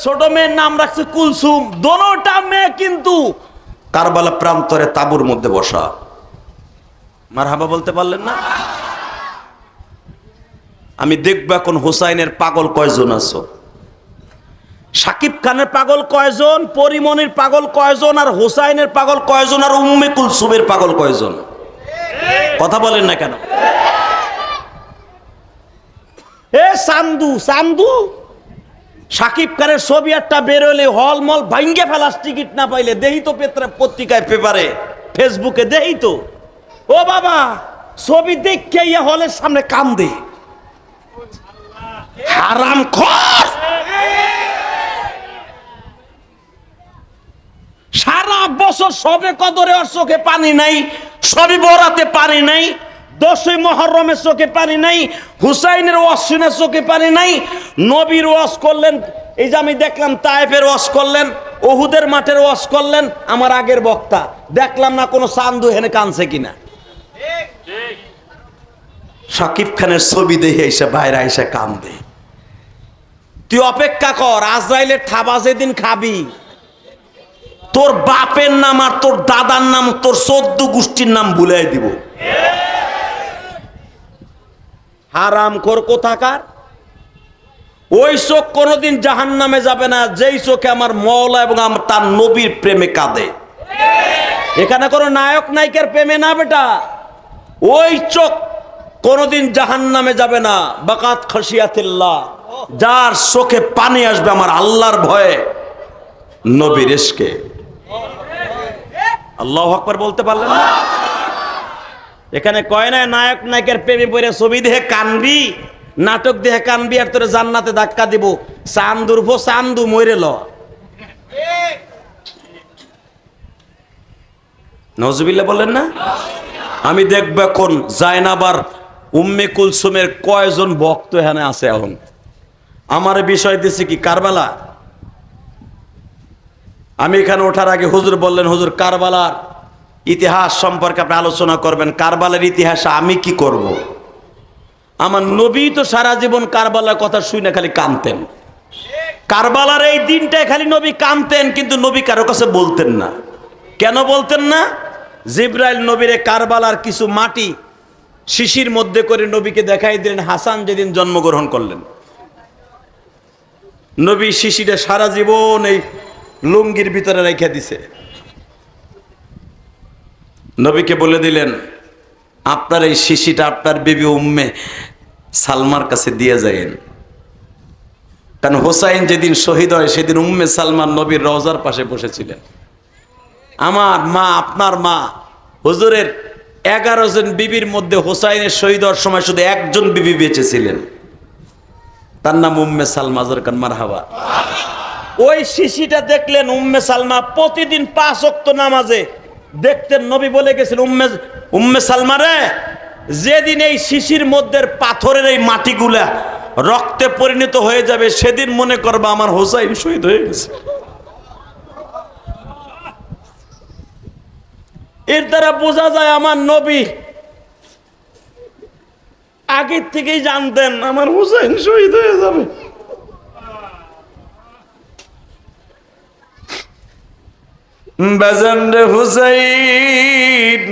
ছোট মেয়ের নাম রাখছে কুলসুম। দোনোটা মেয়ে কিন্তু কারবালা প্রান্তরে তাঁবুর মধ্যে বসা। মারহাবা বলতে পারলেন না? আমি দেখব এখন হুসাইনের পাগল কয়জন আছো, সাকিব খানের পাগল কয়জন, পরিমনির পাগল কয়জন, আর হুসাইনের পাগল কয়জন, আর উম্মে কুলসুমের পাগল কয়জন? কথা বলেন না কেন? এ সান্দু সান্দু, সাকিব খানের ছবি একটা বেরোলে হলমল ভাঙ্গে ফেলাস, টিকিট না পাইলে দেই তো পত্রিকায়, পেপারে, ফেসবুকে দেই তো। ও বাবা, ছবি দেখে ইয়া হলের সামনে কান্দে। হারামখোর, সারা বছর সবে কদরে ওর চোখে পানি নাই, সবে বরাতে পানি নাই, 10ই মুহররমের চোখে পানি নাই, হুসাইনের ওয়াজ শুনে চোখে পানি নাই। নবীর ওয়াজ করলেন, এই যে আমি দেখলাম তায়েফের ওয়াজ করলেন, উহুদের মাঠের ওয়াজ করলেন, আমার আগের বক্তা, দেখলাম না কোনো চান্দু হেনে কানছে কিনা। সাকিব খানের ছবি দেখে এসে বাইরে এসে কান্দে। তুই অপেক্ষা কর, আজরাইলের থাবা যেদিন খাবি, তোর বাপের নাম আর তোর দাদার নাম, তোর 14 গোষ্ঠীর নাম ভুলাই দিব। হারামখোর কোথাকার। ওই চোখ কোনোদিন জাহান্নামে যাবে না যেই চোখে আমার মওলা এবং তার নবীর প্রেমে কাঁদে। এখানে কোনো নায়ক নায়িকার প্রেমে না বেটা, ওই চোখ কোনোদিন জাহান্নামে যাবে না। বাকাত খাশিয়াতিল্লাহ, যার চোখে পানি আসবে আমার আল্লাহর ভয়ে, নবীর ইশকে। আল্লাহু আকবার বলতে পারলেন না? এখানে কয় না নায়ক নায়িকার প্রেমে পড়ে ছবি দেখে কানবি, নাটক দেখে কানবি, আর তোরে জান্নাতে ধাক্কা দিব। চান্দুর ভো চান্দু মরে ল। নজবিল্লাহ বলেন না? আমি দেখব এখন জায়নাবার উম্মে কুলসুমের কয়জন ভক্ত এখানে আছে। এখন আমার বিষয় দিছে কি কারবালা। আমি এখানে ওঠার আগে হুজুর বললেন, হুজুর কারবালার ইতিহাস সম্পর্কে আপনি আলোচনা করবেন। কারবালার ইতিহাসে আমি কি করব? আমার নবী তো সারা জীবন কারবালার কথা শুনে খালি কানতেন। কারবালার এই দিনটায় খালি নবী কানতেন, কিন্তু নবী কারো কাছে বলতেন না। কেন বলতেন না? জিবরাইল নবীরে কারবালার কিছু মাটি শিশির মধ্যে করে নবীকে দেখাই দিলেন হাসান যেদিন জন্মগ্রহণ করলেন। নবী শিশিরে সারা জীবন এই লুঙ্গির ভিতরে রেখে দিছে। নবীকে বলে দিলেন, আপনার এই শিশিটা আপনার বিবি উম্মে সালমার কাছে দিয়ে যায়েন। কারণ হোসাইন যেদিন শহীদ হয় সেদিন উম্মে সালমান নবীর রওজার পাশে বসেছিলেন। আমার মা, আপনার মা, হুজুরের 11 জন বিবির মধ্যে হোসাইনের শহীদ হওয়ার সময় শুধু একজন বিবি বেঁচে ছিলেন, তার নাম উম্মে সালমা। জরকান মারহাবা। ওই শিশিটা দেখলেন উম্মে সালমা প্রতিদিন 5 ওয়াক্ত নামাজে দেখতেন। নবী বলে গেছেন, উম্মে সালমা রে, যেদিন এই শিশির মধ্যে পাথরের এই মাটিগুলা রক্তে পরিণত হয়ে যাবে, সেদিন মনে করবা আমার হোসাইন শহীদ হয়ে গেছে। এর দ্বারা বোঝা যায় আমার নবী আগের থেকেই জানতেন আমার হোসাইন শহীদ হয়ে যাবে। বাজানরে হুসাইন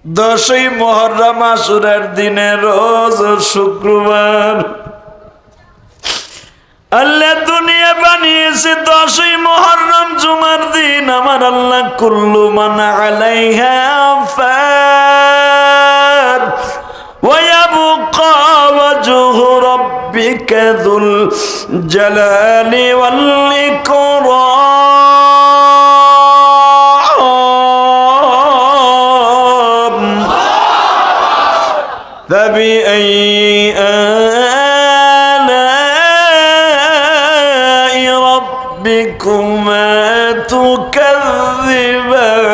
10ই মুহররম আশুরার দিনে রোজ শুক্রবার আল্লাহ দুনিয়া বানিয়েছে 10ই মুহররম জুমার দিন। আমার আল্লাহ কুল্লু মান আলাইহা ফান ওয়া ইয়াবকা ওয়াজহু রাব্বিকা যুল জালালি ওয়াল ইকরাম ফাবিআই আলাই রাব্বিকুমা তুকাযযিবান।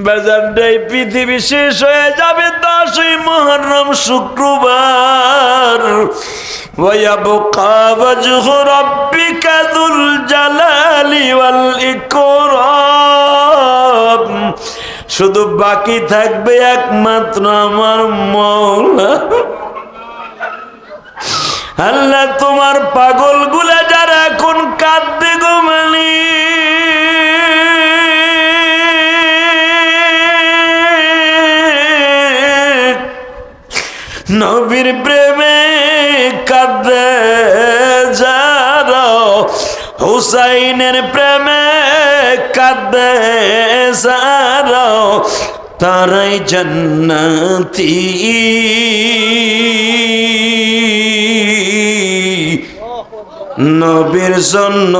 বাজারটাই পৃথিবী শেষ হয়ে যাবে 10ই মুহররম শুক্রবার। ওয়ায়াবকা ওয়াজহু রাব্বিকা যুল জালালি ওয়াল ইকরাম। শুধু বাকি থাকবে একমাত্র আমার মওলা। আল্লাহ তোমার পাগল গুলা যারা এখন কাঁদবে গো মালিক, নবীর প্রেমে কাঁদে যারা, হুসাইনের প্রেমে কাঁদে যারা, তারাই জান্নাতি। নবীর জন্য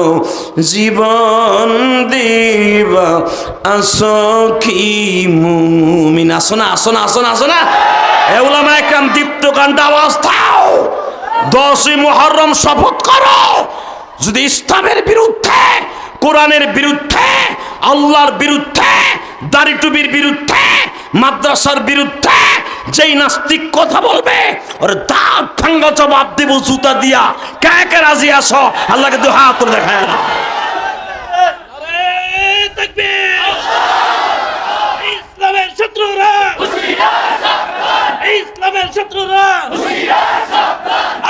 জীবন দিবা আসো কি মুমিন। আসো না, আসো না, আসো না, আসো না। এ উলামা একরাম দীপ্ত গানটা আওয়াজ দাও। 10ই মুহররম শপথ করো, যদি ইসলামের বিরুদ্ধে, কোরআনের বিরুদ্ধে, আল্লাহর বিরুদ্ধে, দাড়ি টুপির বিরুদ্ধে, মাদ্রাসার বিরুদ্ধে যেই নাস্তিক কথা বলবে ওর দাঁত ভাঙ্গা জবাব দেব জুতা দিয়া। কে কে রাজি আসো? আল্লাহকে দুই হাত তুলে দেখায় না। ইসলামের শত্রুরা, ইসলামের শত্রুরা,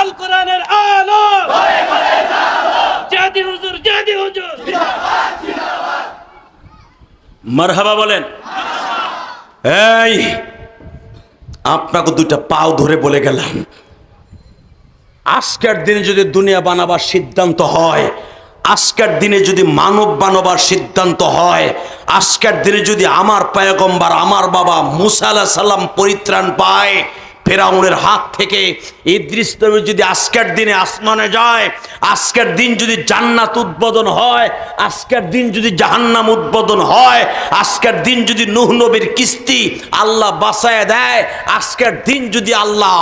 আল কোরআনের আলো, জাদি হুজুর, জাদি হুজুর। মারহাবা বলেন। এই আপনাকে দুইটা পাও ধরে বলে গেলাম, আজকের দিনে যদি দুনিয়া বানাবার সিদ্ধান্ত হয়, আজকের দিনে যদি মানব বানাবার সিদ্ধান্ত হয়, আজকের দিনে যদি আমার পয়গম্বর, আমার বাবা মুসা আলাইহিস সালাম পরিত্রাণ পায় ফেরাউনের হাত থেকে, ইদ্রিস নবী যদি আজকের দিনে আসমানে যায়, আজকের দিন যদি জান্নাত উদ্বোধন হয়, আজকের দিন যদি জাহান্নাম উদ্বোধন হয়, আজকের দিন যদি নূহ নবীর কিস্তি আল্লাহ বাঁচায় দেয়, আজকের দিন যদি আল্লাহ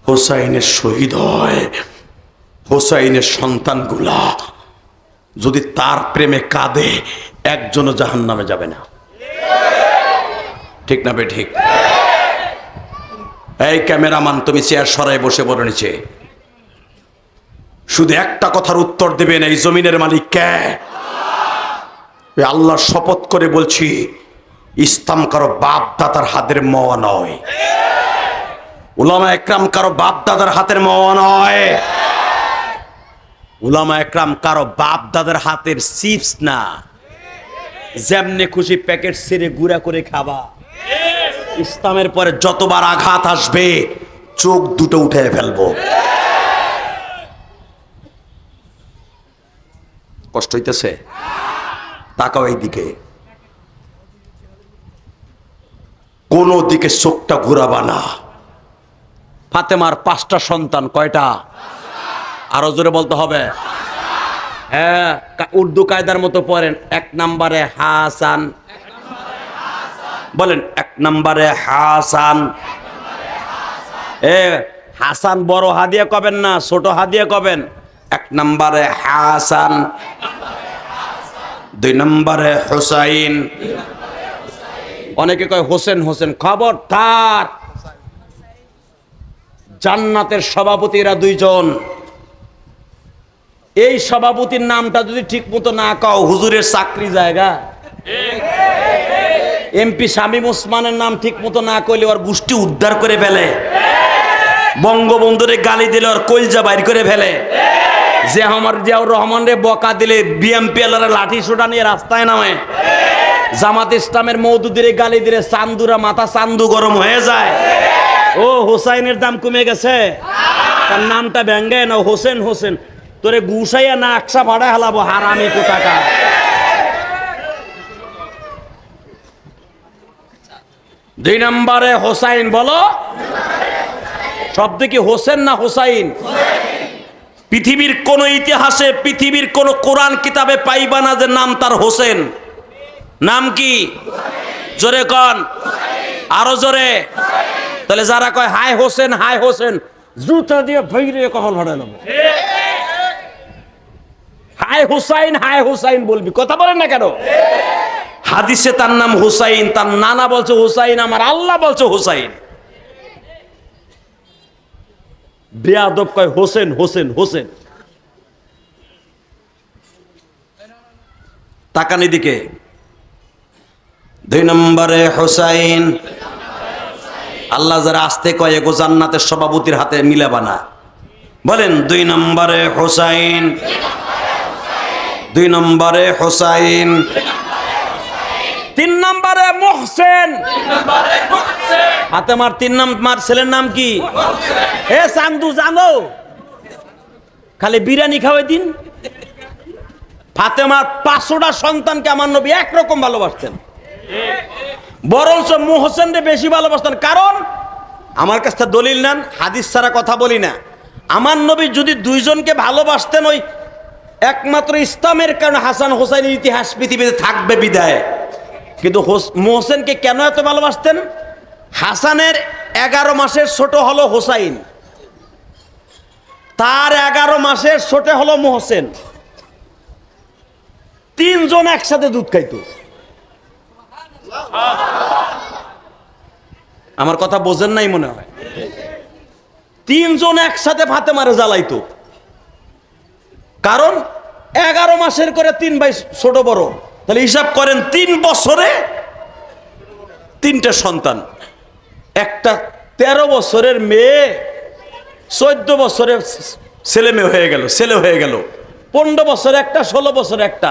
হোসাইনের শহীদ হয়, হোসাইনের সন্তানগুলা যদি তার প্রেমে কাঁদে, একজনও জাহান্নামে যাবে না। ঠিক না বে ঠিক? এই ক্যামেরাম্যান, তুমি চেয়ার সরাই বসে বড় নিচে, শুধু একটা কথার উত্তর দেবেন, এই জমিনের মালিক কে? আল্লাহর শপথ করে বলছি, ইসলাম কারো বাপ দাদার হাতের মোয়া নয়, উলামা একরাম কারো বাপ দাদার হাতের মোয়া নয়, উলামা একরাম কারো বাপ দাদার হাতের চিপস না, যেমনে খুশি প্যাকেট ছেড়ে গুঁড়া করে খাবা। ইসলামের পরে যতবার আঘাত আসবে চোখ দুটো উঠে ফেলবো। কষ্ট হইতেছে? তাকাও এই দিকে, কোন দিকে চোখটা ঘুরাবা না। ফাতেমার 5টা সন্তান, কয়টা? আরো জোরে বলতে হবে। হ্যাঁ, উর্দু কায়দার মতো পড়েন। 1 নম্বরে হাসান, বলেন 1 নম্বরে হাসান। হাসান বড় হাদিয়া কবেন না, ছোট হাদিয়া কবেন। 1 নম্বরে হাসান, 2 নম্বরে হুসাইন। অনেকে কয় হোসেন হোসেন, খবরদার, জান্নাতের সভাপতিরা 2 জন। এই সভাপতির নামটা যদি ঠিক মতো না কও, হুজুরের চাকরি জায়গা। এমপি শামীম ওসমানের নাম ঠিক মতো না কইলে ওর গোষ্ঠী উদ্ধার করে ফেলে, বঙ্গবন্ধুরে গালি দিলে ওর কলজা বাইর করে ফেলে, যে আমার জিয়াউর রহমান রে বকা দিলে বিএমপি এলারে লাঠি সোটা নিয়ে রাস্তায় নামে, জামাত ইসলামের মওদুদিরে গালি দিলে চান্দুরা মাথা চান্দু গরম হয়ে যায়। ও হোসাইনের দাম কমে গেছে, তার নামটা ব্যাঙ্গায় না, হোসেন হোসেন, তোরে গুসাইয়া না আকসা ভাড়া হালাবো, হারামি কোথাকার। দুই নম্বরে হোসাইন, বলো শব্দ কি হোসেন না হোসাইন? পৃথিবীর কোন ইতিহাসে, পৃথিবীর কোন কোরআন কিতাবে পাইবা না যে নাম তার হোসেন। নাম কি? জোরে কন, আরো জোরে। তাহলে যারা কয় হাই হোসেন, হাই হোসেন, জুতা দিয়ে ভৈরে কখন ভাড়া নেবো। হাই হুসাইন, হাই হুসাইন বলবি, কথা বলেন না কেন? হাদিসে তার নাম হুসাইন, তার নানা বলছে হুসাইন, আমার আল্লাহ বলছে হুসাইন। বেয়াদব কয় হোসেন হোসেন হোসেন। তাকান এদিকে, 2 নম্বরে হুসাইন। আল্লাহ যারা আসতে কয় এগো জান্নাতের সভাপতির হাতে মিলাবা না। বলেন 2 নম্বরে হুসাইন, 2 নম্বরে হুসাইন। 3 নম্বরে মুহসিন। ফাতেমার 3 নম্বর ছেলের নাম কি? এ চান্দু জানো, খালি বিরিয়ানি খাওয়াই দিন। ফাতেমার 500টা সন্তানকে আমার নবী একরকম ভালোবাসতেন, বরঞ্চ মুহসিনকে বেশি ভালোবাসতেন। কারণ আমার কাছে দলিল নেন, হাদিস ছাড়া কথা বলি না। আমার নবী যদি 2 জনকে ভালোবাসতেন, ওই একমাত্র ইসলামের কারণে হাসান হোসাইনের ইতিহাস পৃথিবীতে থাকবে বিদায়। কিন্তু মুহসিনকে কেন এত ভালোবাসতেন? হাসানের 11 মাসের ছোট হলো হোসাইন, তার 11 মাসের ছোট হলো মুহসিন। 3 জন একসাথে দুধ খাইতো। আমার কথা বোঝেন নাই মনে হয়। 3 জন একসাথে ফাতেমারে জ্বালাইতো। কারণ 11 মাসের করে 3 ভাই ছোট বড়, তাহলে হিসাব করেন 3 বছরে 3টে সন্তান। একটা 13 বছরের মেয়ে 14 বছরের ছেলে মেয়ে হয়ে গেল, ছেলে হয়ে গেল। 15 বছর একটা, 16 বছর একটা,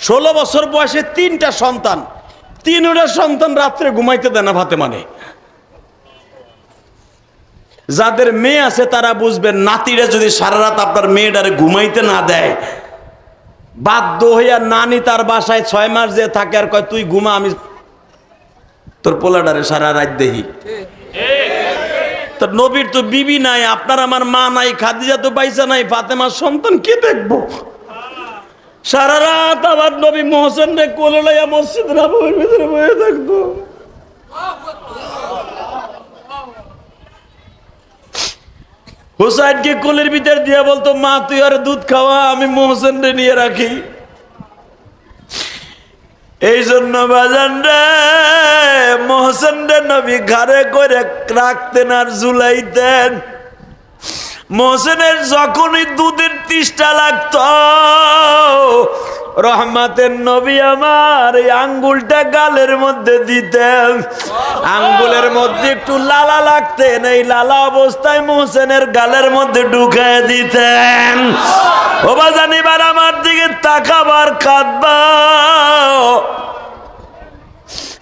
16 বছর বয়সে 3টা সন্তান। 3টা সন্তান রাত্রে ঘুমাইতে দেয় না ফাতেমানে। যাদের মেয়ে আছে তারা বুঝবেন, নাতিরা যদি সারা রাত আপনার মেয়েটারে ঘুমাইতে না দেয়, বাধ্য হইয়া নানি তার বাসায় 6 মাস যে থাকে আর কয় তুই ঘুমা, আমি তোর পোলাডারে সারা রাত দেখি। তোর নবীর তো বিবি নাই, আপনার আমার মা নাই, খাদিজা তো বাইসা নাই, ফাতেমার সন্তান কে দেখবো? সারা রাত আবার নবী মুহসিন রে কোলে লইয়া মসজিদ নববীর ভিতরে বসে থাকতো। হুসাইনকে কোলের ভিতর দিয়ে বলতো, মা তুই আর দুধ খাওয়া, আমি মুহসিন রে নিয়ে রাখি। এই জন্য বাজান রে মুহসিন রে নবী ঘরে করে রাখতেন আর ঝুলাইতেন। মুহসিনের যখনই দুধের তৃষ্ণা লাগতো, রহমাতের নবী আমার এই আঙ্গুলটা গালের মধ্যে দিতেন। আঙ্গুলের মধ্যে একটু লালা লাগতেন, এই লালা অবস্থায় মুহসিনের গালের মধ্যে ঢুকায় দিতেন। ও বাজান এবার আমার দিকে তাকাবার কাঁদবা,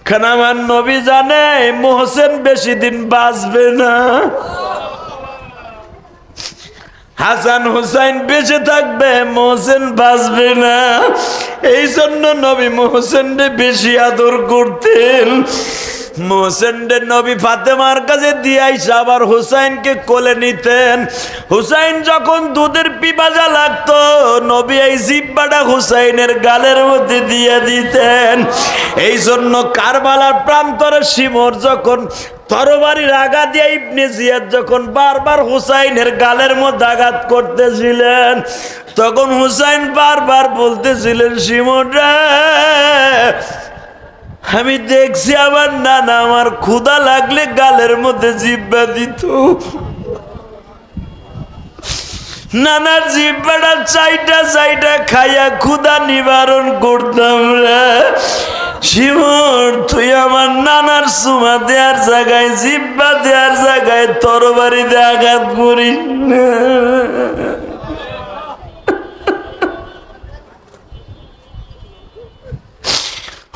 কারণ আমার নবী জানে মুহসিন বেশি দিন বাঁচবে না, হাসান হুসাইন বেঁচে থাকবে, মুহসিন বাঁচবে না। এই জন্য নবী মুহসিনকে বেশি আদর করতেন। মুহসিনকে নবী ফাতেমার কাছে দিয়ে আইসা আবার হুসাইনকে কোলে নিতেন। হুসাইন যখন দুধের পিপাসা লাগতো, নবী এই জিহ্বাটা হুসাইনের গালের মধ্যে দিয়ে দিতেন। এই জন্য কারবালার প্রান্তরে শিমর যখন তরবারির আঘাত দিয়ে ইবনে জিয়াদ যখন বারবার হুসাইনের গালের মধ্যে আঘাত করতেছিলেন, তখন হুসাইন বারবার বলতেছিলেন, শিমর রে আমি দেখছি আমার নানা আমার ক্ষুধা লাগলে গালের মধ্যে জিহ্বা দিত, নানার জিহ্বাটা চাইটা চাইটা খাইয়া ক্ষুধা নিবারণ করতাম রে। শিমর তুই আমার নানার সুমা দেওয়ার জায়গায়, জিহ্বা দেওয়ার জায়গায় তরবারিতে আঘাত করিস না।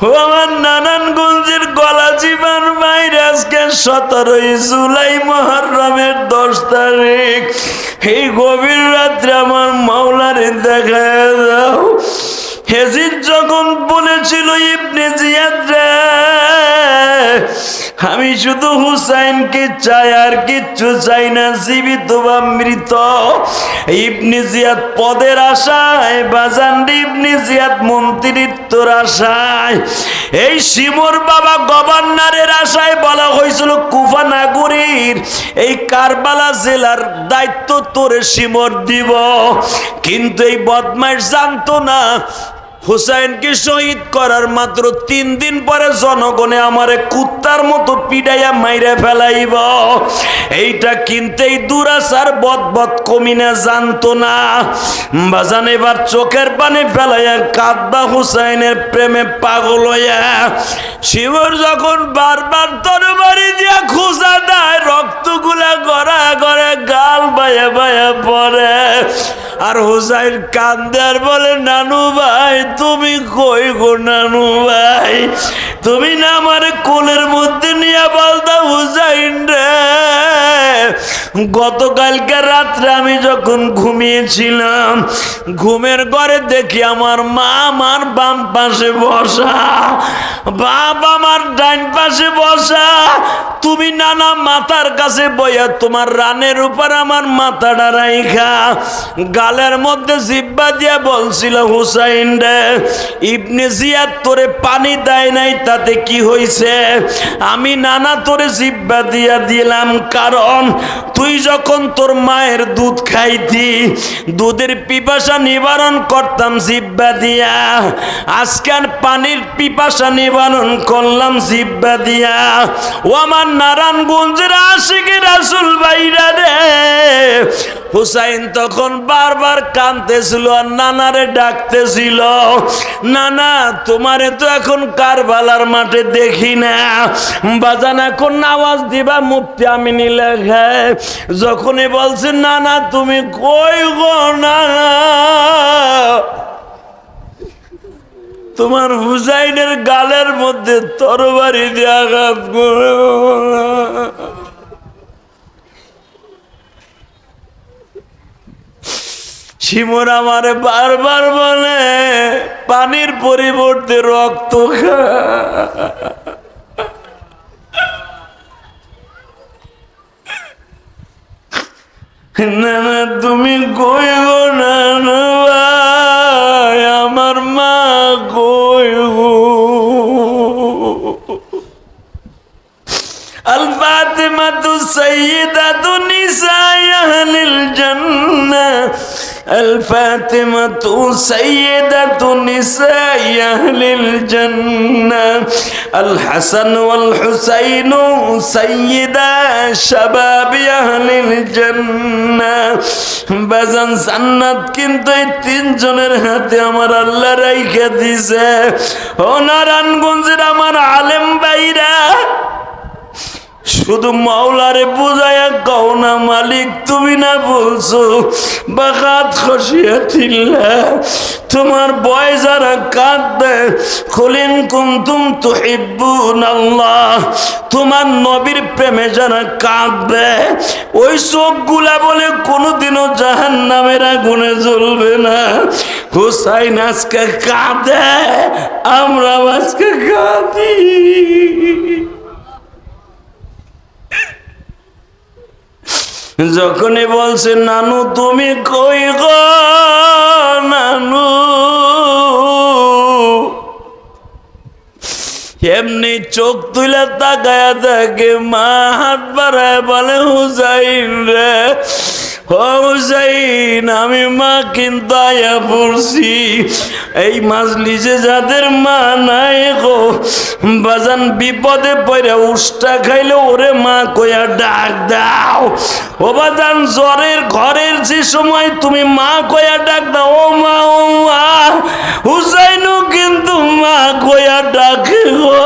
ও আমার নানানগঞ্জের গলা জীবন বাইরে আজকে 17 জুলাই মুহররমের 10 তারিখ, এই গভীর রাত্রে আমার মাওলারে দেখা দাও। হেজিদ যখন বলেছিল ইবনে জিয়াদ রে আমি শুধু হুসাইনকে চাই আর কিচ্ছু চাই না, জীবিত বা মৃত। ইবনে জিয়াদ পদের আশায়, বাজান ইবনে জিয়াদ মন্ত্রিত্বর আশায়, এই শিমুর বাবা গভর্নরের আশায় বলা হয়েছিল কুফা নাগরীর এই কারবালা জেলার দায়িত্ব তোরে শিমর দিব। কিন্তু এই বদমাইশ জানতো না হুসাইনকে শহীদ করার মাত্র 3 দিন পরে জনগণে আমারে কুত্তা কুত্তার মতো পিডাইয়া মাইরা ফেলাইব। এইটা কিনতেই দুরাচার বদবদ কমিনা জানতো না। বাজান এবার চোখের পানি ফেলাইয়া কাঁদবা হুসাইনের প্রেমে পাগল হইয়া। শিমুর যখন বারবার তরবারি দিয়া খুঁজা দেয়, রক্তগুলা গড়া গড়ে গাল বায়া বায়া পড়ে। আর হুসাইন কান্দে আর বলে, নানু ভাই তুমি কই গো নানু ভাই, তুমি না আমার কোলের মধ্যে নিয়ে বলতা হুসাইন রে। গতকালকে রাত্রে আমি যখন ঘুমিয়েছিলাম, ঘুমের ঘরে দেখি আমার মা আমার বাম পাশে বসা, বাপ আমার ডাইন পাশে বসা, তুমি নানা মাথার কাছে বইয়া তোমার রানের উপর আমার মাথাটা রাইখা গালের মধ্যে জিব্বা দিয়া বলছিল, হুসাইন রে ইবনে জিয়াদ তোরে পানি দেয় নাই তাতে কি হইছে, আমি নানা তোরে জিব্বা দিয়া দিলাম, কারণ তুই যখন তোর মায়ের দুধ খাইতি, দুধের পিপাসা নিবারণ করতাম জিব্বা দিয়া, আজকে আর পানির পিপাসা নিবারণ করলাম জিব্বা দিয়া। ও আমার নারায়ণগঞ্জের আশিকি রাসূল ভাইরা রে। হুসাইন তখন বারবার কাঁদতেছিল আর নানারে ডাকতেছিল, নানা তোমারে তো এখন কারবালার মাঠে দেখি না, বাজান এখন আওয়াজ দিবা মুফতি আমিনী লেখে। যখনই বলছে নানা তুমি কই গো নানা, তোমার হুসাইনের গালের মধ্যে তরবারি দিয়ে আঘাত করে। শিমুর আমারে বারবার বলে পানির পরিবর্তে রক্ত খা। নানা তুমি কই গো নানা ভাই, আমার মা কই গো। আল ফাতিমাতু সাইয়্যিদাতু নিসাই আহলিল জান্নাহ, আল ফাতিমাতু সাইয়্যিদাতু নিসাই আহলিল জান্নাহ, আল হাসান ওয়াল হুসাইন সাইয়্যিদা শাবাবি আহলিল জান্নাহ। বাজান জান্নাত কিন্তু এই তিনজনের হাতে আমার আল্লাহ রাইখা দিছে। ও নারায়ণগঞ্জের আমার আলেম ভাইরা, শুধু মাওলারে বুঝায়া কও না মালিক তুমি না বলছো বাকাত খসিয়াতিল্লাহ, তোমার বয় যারা কাঁদবে কুলিন কুনতুম তুহিব্বুনাল্লাহ, তোমার নবীর প্রেমে যারা কাঁদবে ওই চোখগুলা বলে কোনোদিনও জাহান্নামের আগুনে জ্বলবে না। হুসাইন আজকে কাঁদে, আমরা আজকে কাঁদি। যখনই বলছে নানু তুমি কই গো নানু, এমনি চোখ তুলে তাকায়া থাকে, মা হাত বাড়ায় বলে হুসাইন রে, ও হুসাইন আমি মা কিন্তু আয়া পড়ছি। এই মাজলিসে যাদের মা নাই গো বাজান বিপদে পড়ে উষ্টা খাইলে ওরে মা কইয়া ডাক দাও। ও বাজান জ্বরের ঘরের যে সময় তুমি মা কইয়া ডাক দাও, ও মা ও মা, হুসাইনও কিন্তু মা কইয়া ডাকে গো।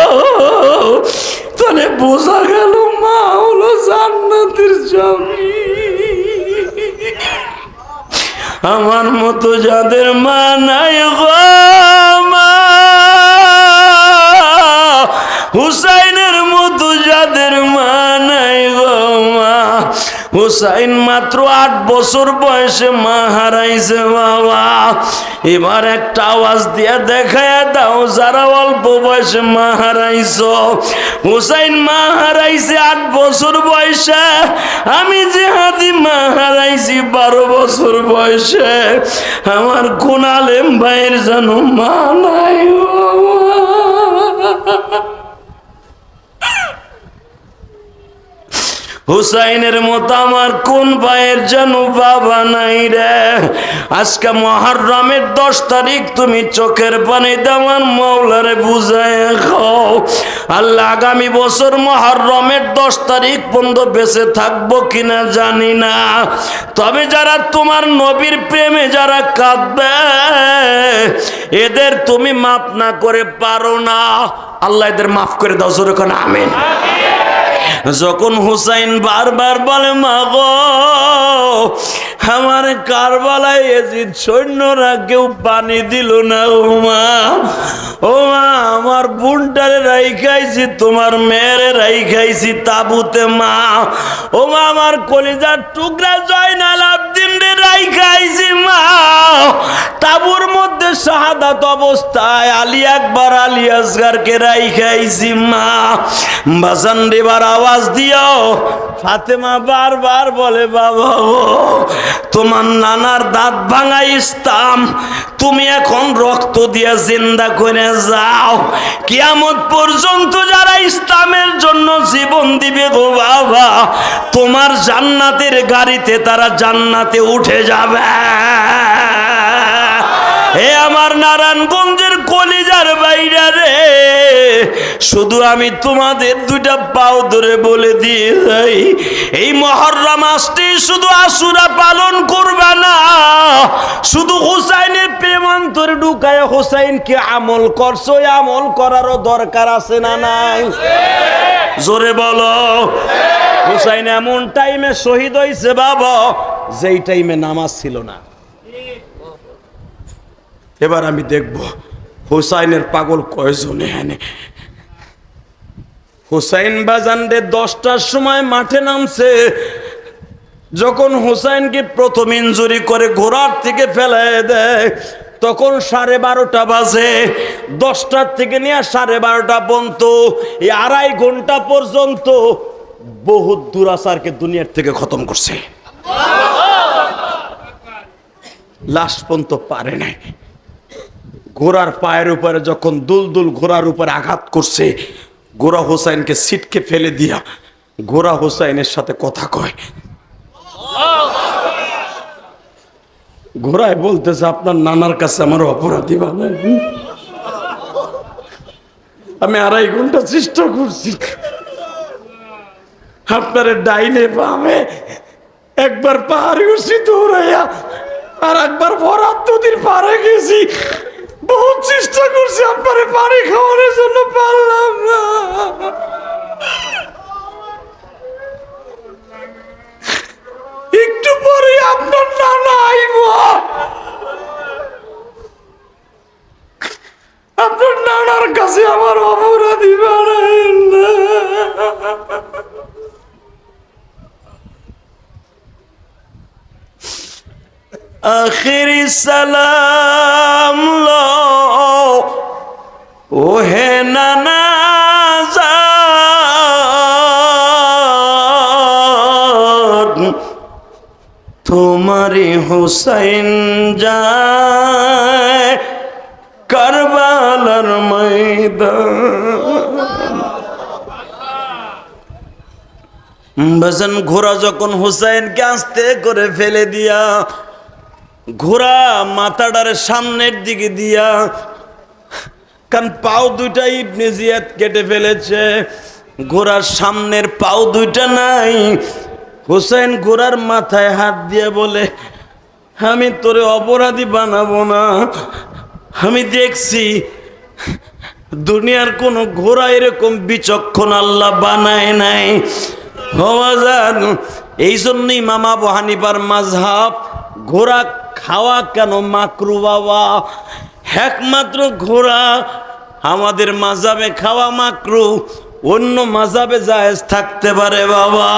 তাহলে বোঝা গেল মা হলো জান্নাতের স্বামী। আমার মতো যাদের মা নাই গো মা, হুসাইনের মতো যাদের মা নাই গো মা। হুসাইন মাত্র 8 বছর বয়সে মা হারাইছে বাবা। এবার একটা আওয়াজ দিয়া দেখায় দাও যারা অল্প বয়সে মা হারাইছো। হুসাইন মা হারাইছে 8 বছর বয়সে, আমি জিহাদি মা হারাইছি 12 বছর বয়সে। আমার কোন আলেম ভাইয়ের জানো মা নাই হুসাইনের মতো আমার কোন ভাইয়ের যেন বাবা নাই রে। আজকে মুহররমের 10 তারিখ তুমি চোখের পানিতে আমার মাওলারে বুঝায় খাও। আল্লাহ আগামী বছর মুহররমের 10 তারিখ পর্যন্ত বেঁচে থাকবো কিনা জানি না, তবে যারা তোমার নবীর প্রেমে যারা কাঁদবে এদের তুমি মাফ না করে পারো না, আল্লাহ এদের মাফ করে দাও। জোরে কোন আমিন। যখন হুসাইন বারবার বলে মা গো আমার কারবালায় এজিদ সৈন্যরা কেউ পানি দিল না, ও মা আমার বোনটারে রাইখাইছি, তোমার মেয়েরে রাইখাইছি তাবুতে মা, ও মা আমার কলিজার টুকরা জয়নাল আব্দিন রে রাইখাইছি মা, তাবুর মধ্যে শাহাদাত অবস্থায় আলী আকবর আলী আসগরকে রাইখাইছি মা। বাজান রেবার আওয়াজ দিও। ফাতেমা বারবার বলে বাবা ও তোমার নানার দাঁত ভাঙা ইসলাম তুমি এখন রক্ত দিয়া জিন্দা করে যাও, কিয়ামত পর্যন্ত যারা ইসলামের জন্য জীবন দিবে গো বাবা তোমার জান্নাতের গাড়িতে তারা জান্নাতে উঠে যাবে। হে আমার নারায়ণগঞ্জের কলিজার বাইরা রে, শুধু আমি তোমাদের দুইটা পাও ধরে বলে দিয়ে যাই, এই মুহররম মাসটি শুধু আশুরা পালন করবা না, শুধু হুসাইনের প্রেম অন্তরে ঢুকায় হুসাইনকে আমল করছো, আমল করারও দরকার আছে না নাই? জোরে বলো। হুসাইন এমন টাইমে শহীদ হয়েছে বাবা যেই টাইমে নামাজ ছিল না। এবার আমি দেখব হুসাইনের পাগল কয়জনে এনে। হুসাইন বাজানরে 10টার সময় মাঠে নামছে, যখন হুসাইনকে প্রথম ইনজুরি করে ঘোড়ার থেকে ফেলায় দেয় তখন 12:30 বাজে। 10টার থেকে নিয়ে 12:30 পর্যন্ত এই 2.5 ঘন্টা পর্যন্ত বহুত দুরাচারকে দুনিয়ার থেকে খতম করছে। লাশ পর্যন্ত পারে নাই। ঘোড়ার পায়ের উপরে যখন দুলদুল ঘোড়ার উপরে আঘাত করছে, ঘোড়া হুসাইনকে সিটকে ফেলে দিয়া ঘোড়া হুসাইনের সাথে কথা কয়। ঘোড়ায় বলতেছে আপনার নানার কাছে আমার অপরাধী বানায়, আমি 2.5 ঘন্টা চেষ্টা করছি, আপনার ডাইনে বামে একবার পাহাড়ে উঠছি দৌড়াইয়া, আর একবার ভরাত নদীর পাড়ে গেছি, বহুত চেষ্টা করছি আপনারে পানি খাওয়ানোর জন্য, পারলাম না। একটু পরে আপনার নানা আইব, আপনার নানার কাছে আমার অপরাধী বানাইন না। আখিরি সালাম লো ও হে নানা জান, তোমারি হুসাইন যায় কারবালার ময়দান। বাজান ঘোড়া যখন হুসাইনকে আস্তে করে ফেলে দিয়া ঘোড়া মাথাটার সামনের দিকে দিয়া, কারণ পাও দুইটা ইবনে জিয়াদ কেটে ফেলেছে, ঘোড়ার সামনের পাও দুইটা নাই। হুসাইন ঘোড়ার মাথায় হাত দিয়ে বলে আমি তোরে অপরাধী বানাবো না, আমি দেখছি দুনিয়ার কোন ঘোড়া এরকম বিচক্ষণ আল্লাহ বানায় নাই। এই জন্যই ইমাম আবু হানিফার মাযহাব ঘোড়া খাওয়া কেন মাকরু বাবা, একমাত্র ঘোড়া আমাদের মাযহাবে খাওয়া মাকরু, অন্য মাযহাবে জায়েজ থাকতে পারে বাবা।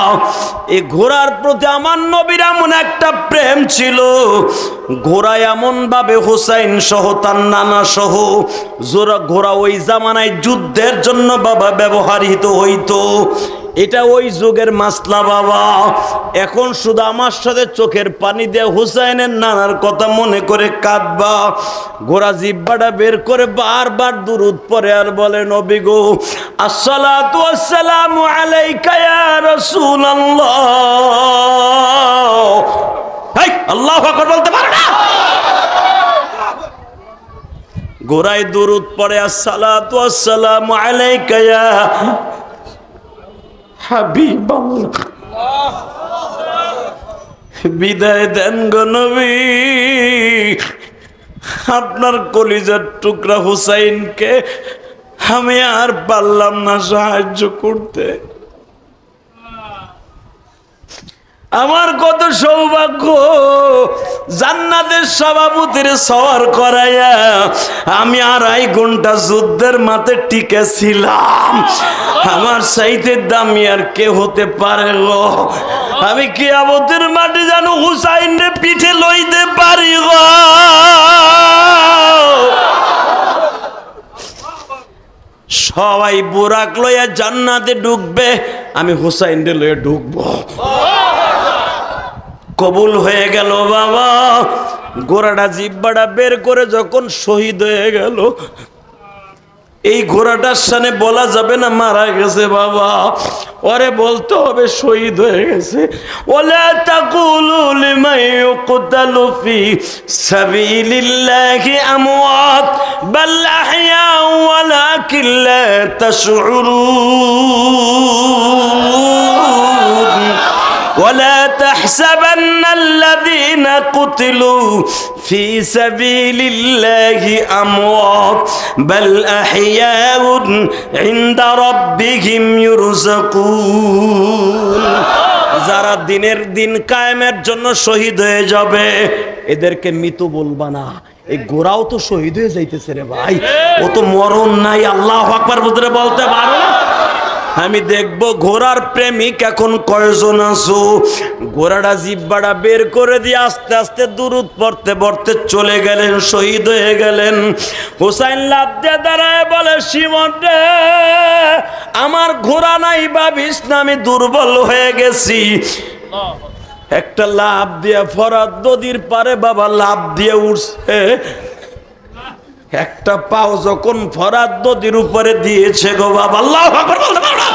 এই ঘোড়ার প্রতি আমার নবীর এমন একটা প্রেম ছিল, ঘোড়া এমন ভাবে হুসাইন সহ তার নানা সহ ঘোড়া ওই জামানায় যুদ্ধের জন্য বাবা ব্যবহৃত হইতো। এটা ওই যুগের মাসলা বাবা। এখন শুধু আমার সাথে চোখের পানি দিয়ে হুসাইনের নানার কথা মনে করে কাঁদবা। গোরা জিব্বাটা বের করে বারবার দুরূদ পড়ে আর বলে, নবী গো, আসসালাতু ওয়াসসালামু আলাইকা ইয়া রাসূলুল্লাহ। এই আল্লাহু আকবার বলতে পারে না? গোরায় দুরূদ পড়ে, আসসালাতু ওয়াসসালামু আলাইকা ইয়া হাবিবাল্লাহ। বিদায় দেন গো নবী, আপনার কলিজার টুকরা হুসাইনকে আমি আর পারলাম না সাহায্য করতে। আমার কত সৌভাগ্য, জান্নাতের সভাপতির সওয়ার করাইয়া আমি 2.5 ঘন্টা যুদ্ধের মাঠে টিকে ছিলাম। আমার চাইতে দামি আর কে হতে পারে গো? আমি কিয়ামতের মাঠে যেন হুসাইনের পিঠে লইতে পারি গো। সবাই বুরাক লইয়া জান্নাতে ঢুকবে, আমি হুসাইনরে লইয়া ঢুকবো। কবুল হয়ে গেল বাবা। ঘোড়াটা জিব্বাটা বের করে যখন শহীদ হয়ে গেল, এই ঘোড়াটার সামনে বলা যাবে না মারা গেছে বাবা, ওরে বলতে হবে শহীদ হয়ে গেছে। ওয়ালা তাকুলু লিমান ইউকতালু ফি সাবিলিল্লাহি আমওয়াত বাল আহইয়া ওয়ালাকিন লা তাশউরুন ولا تحسبن الذين قتلوا في سبيل الله أموات بل أحياء عند ربهم يرزقون। যারা দিনের দিন কায়েমের জন্য শহীদ হয়ে যাবে এদেরকে মৃত বলবা না। এই গোরাও তো শহীদ হয়ে যাইতেছে রে ভাই, ও তো মরণ নাই। আল্লাহু আকবার বলতে পারো না? আমি দেখবো ঘোড়ার প্রেমিক এখন কয়জন আছো। ঘোড়াটা জিব্বাটা বের করে দিয়ে আস্তে আস্তে দুরূদ পড়তে পড়তে চলে গেলেন, শহীদ হয়ে গেলেন। হুসাইন লাফ দিয়ে দাঁড়ায় বলে, শিমন রে, আমার ঘোড়া নাই ভাবিস না, আমি দুর্বল হয়ে গেছি। একটা লাফ দিয়ে ফরাত নদীর পারে বাবা লাফ দিয়ে উঠছে। একটা পাও যখন ফরাত নদীর উপরে দিয়েছে গো বাবা, আল্লাহু আকবার বলতে পারো না?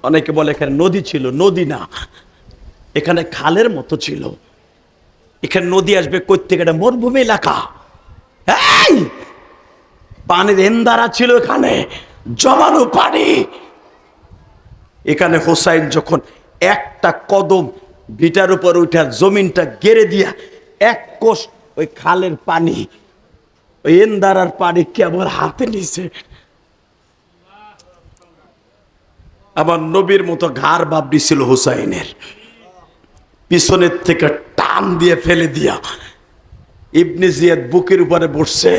অনেকে বলে এখানে নদী ছিল, নদী না, এখানে খালের মতো ছিল। এখানে নদী আসবে কই থেকে? এটা মরুভূমি এলাকা। এই পানির এন্দারা ছিল, এখানে জমানো পানি। এখানে হোসাইন যখন একটা কদম ভিটার উপর উঠে জমিনটা গেড়ে দিয়া এক কোষ ওই খালের পানি, ওই এন্দারার পানি কেবল হাতে নিছে। আমার নবীর মতো ঘাড় বাবরি ছিল হুসাইনের, পিছনের থেকে টান দিয়ে ফেলে দিয়া ইবনে জিয়াদ বুকের উপরে বসছে,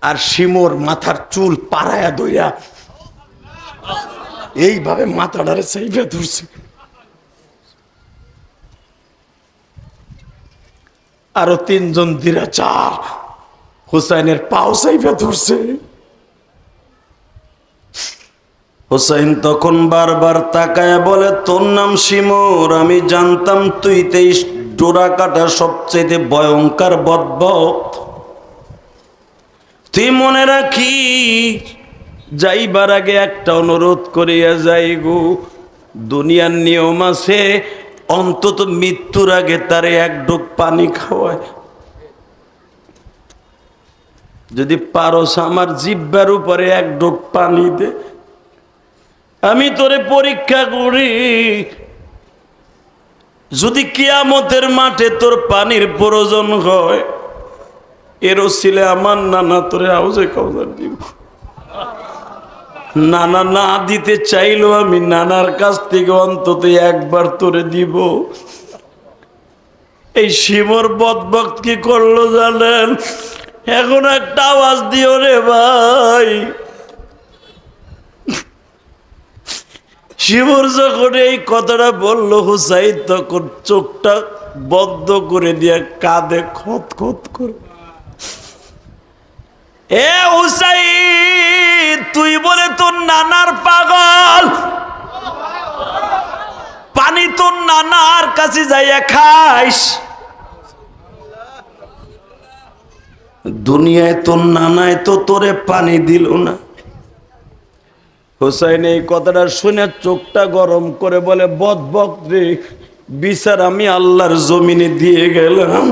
আর শিমুর মাথার চুল পাড়ায়া দইয়া এইভাবে মাথাটারে চাইবে ধরছে। আরো 3 জন দিরাচার হুসাইনের পাও চাইবে ধরছে। হুসাইন তখন বারবার তাকায়া বলে, তোর নাম শিমুর, আমি জানতাম তুই 23 ডোরা কাটা সবচেয়ে ভয়ঙ্কর বদবক্ত। তুই মনে রাখি, যাইবার আগে একটা অনুরোধ করিয়া যাই গো। দুনিয়ার নিয়ম আছে, অন্তত মৃত্যুর আগে তারে 1 ঢোক পানি খাওয়ায়। যদি পারস আমার জিহ্বার উপরে 1 ঢোক পানি দে, আমি তোরে পরীক্ষা করি। যদি কিয়ামতের মাঠে তোর পানির প্রয়োজন হয়, এর ওসিলে আমার নানা তোরে হাউজে কাউজার দিব। নানা না দিতে চাইলো, আমি নানার কাছ থেকে অন্তত 1 বার তোরে দিব। এই শিমর বদবক্ত কি করলো জানেন? এখন একটা আওয়াজ দিও রে ভাই। শিমর যখন এই কথাটা বললো, হুসাইন তখন চোখটা বন্ধ করে দিয়ে কাঁদে খত খত করে। এ হুসাইন, তুই বলে তোর নানার পাগল, পানি তোর নানার কাছে যাইয়া খাইস। দুনিয়ায় তোর নানায় তো তোরে পানি দিল না। হোসাইন এই কথাটা শুনে চোখটা গরম করে বলে, বদবক রে, বিচার আমি আল্লাহর জমিনে দিয়ে গেলাম।